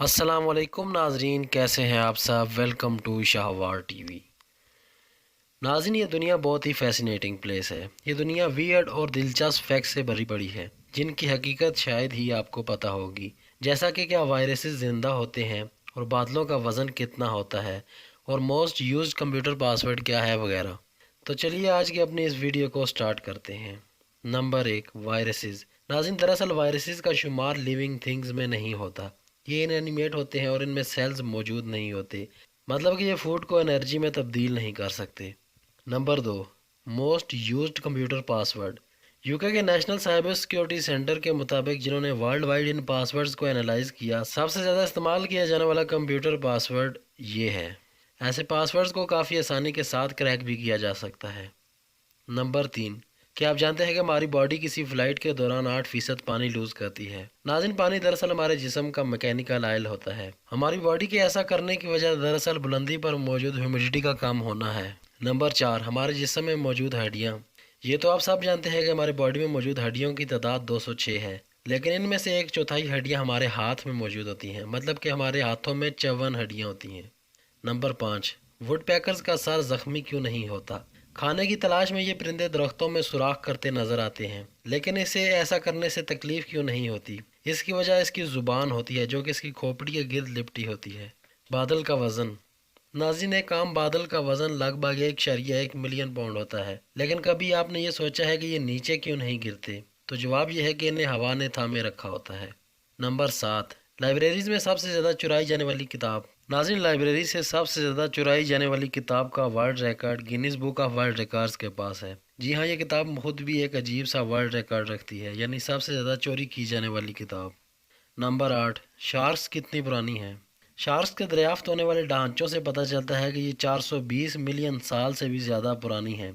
السلام علیکم ناظرین، کیسے ہیں آپ سب؟ Welcome to Shahwar TV. ناظرین، یہ دنیا بہت ہی فیسینیٹنگ پلیس ہے۔ یہ دنیا ویئرڈ اور دلچسپ فیکٹ سے بھری پڑی ہے جن کی حقیقت شاید ہی آپ کو پتہ ہوگی، جیسا کہ کیا وائرسز زندہ ہوتے ہیں اور بادلوں کا وزن کتنا ہوتا ہے اور موسٹ یوزڈ کمپیوٹر پاسورڈ کیا ہے وغیرہ۔ تو چلیے آج کی اپنی اس ویڈیو کو سٹارٹ کرتے ہیں۔ Number 1، viruses. ناظرین، دراصل وائرسز کا شمار لیونگ تھنگز میں نہیں ہوتا۔ یہ انینیمیٹ ہوتے ہیں اور ان میں سیلز موجود نہیں ہوتے، مطلب کہ یہ فوڈ کو انرجی میں تبدیل نہیں کر سکتے۔ Number 2، most used computer password. UK کے نیشنل سائبر سیکیورٹی سینٹر کے مطابق، جنہوں نے ورلڈ وائڈ ان پاسورڈز کو انالائز کیا، سب سے زیادہ استعمال کیا جانے والا کمپیوٹر پاسورڈ یہ ہے۔ ایسے پاسورڈز کو کافی آسانی کے ساتھ کریک بھی کیا جا سکتا ہے۔ نمبر 3، کیا آپ جانتے ہیں کہ ہماری باڈی کسی فلائٹ کے دوران 8% پانی لوز کرتی ہے؟ ناظرین، پانی دراصل ہمارے جسم کا میکینیکل آئل ہوتا ہے۔ ہماری باڈی کے ایسا کرنے کی وجہ دراصل بلندی پر موجود ہیومیڈیٹی کا کم ہونا ہے۔ نمبر 4، ہمارے جسم میں موجود ہڈیاں۔ یہ تو آپ سب جانتے ہیں کہ ہماری باڈی میں موجود ہڈیوں کی تعداد 206 ہے، لیکن ان میں سے 1/4 ہڈیاں ہمارے ہاتھ میں موجود ہوتی ہیں، مطلب کہ ہمارے ہاتھوں میں 54 ہڈیاں ہوتی ہیں۔ نمبر 5، ووڈ پیکرز کا سر زخمی کیوں نہیں ہوتا؟ کھانے کی تلاش میں یہ پرندے درختوں میں سوراخ کرتے نظر آتے ہیں، لیکن اسے ایسا کرنے سے تکلیف کیوں نہیں ہوتی؟ اس کی وجہ اس کی زبان ہوتی ہے، جو کہ اس کی کھوپڑی کے گرد لپٹی ہوتی ہے۔ بادل کا وزن۔ ناظرین، ایک عام بادل کا وزن لگ بھگ 1.1 ملین پاؤنڈ ہوتا ہے، لیکن کبھی آپ نے یہ سوچا ہے کہ یہ نیچے کیوں نہیں گرتے؟ تو جواب یہ ہے کہ انہیں ہوا نے تھامے رکھا ہوتا ہے۔ نمبر 7، لائبریریز میں سب سے زیادہ چرائی جانے والی کتاب۔ ناظرین، لائبریری سے سب سے زیادہ چرائی جانے والی کتاب کا world record Guinness book of world records کے پاس ہے۔ جی ہاں، یہ کتاب خود بھی ایک عجیب سا ورلڈ ریکارڈ رکھتی ہے، یعنی سب سے زیادہ چوری کی جانے والی کتاب۔ نمبر 8، شارکس کتنی پرانی ہیں؟ شارکس کے دریافت ہونے والے ڈھانچوں سے پتہ چلتا ہے کہ یہ 420 ملین سال سے بھی زیادہ پرانی ہیں،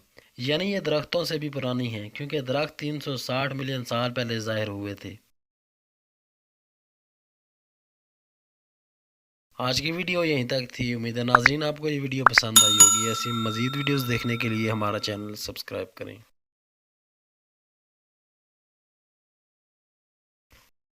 یعنی یہ درختوں سے بھی پرانی ہیں، کیونکہ درخت 360 ملین سال پہلے ظاہر ہوئے تھے۔ آج کی ویڈیو یہیں تک تھی۔ امید ہے ناظرین آپ کو یہ ویڈیو پسند آئی ہوگی۔ ایسی مزید ویڈیوز دیکھنے کے لیے ہمارا چینل سبسکرائب کریں۔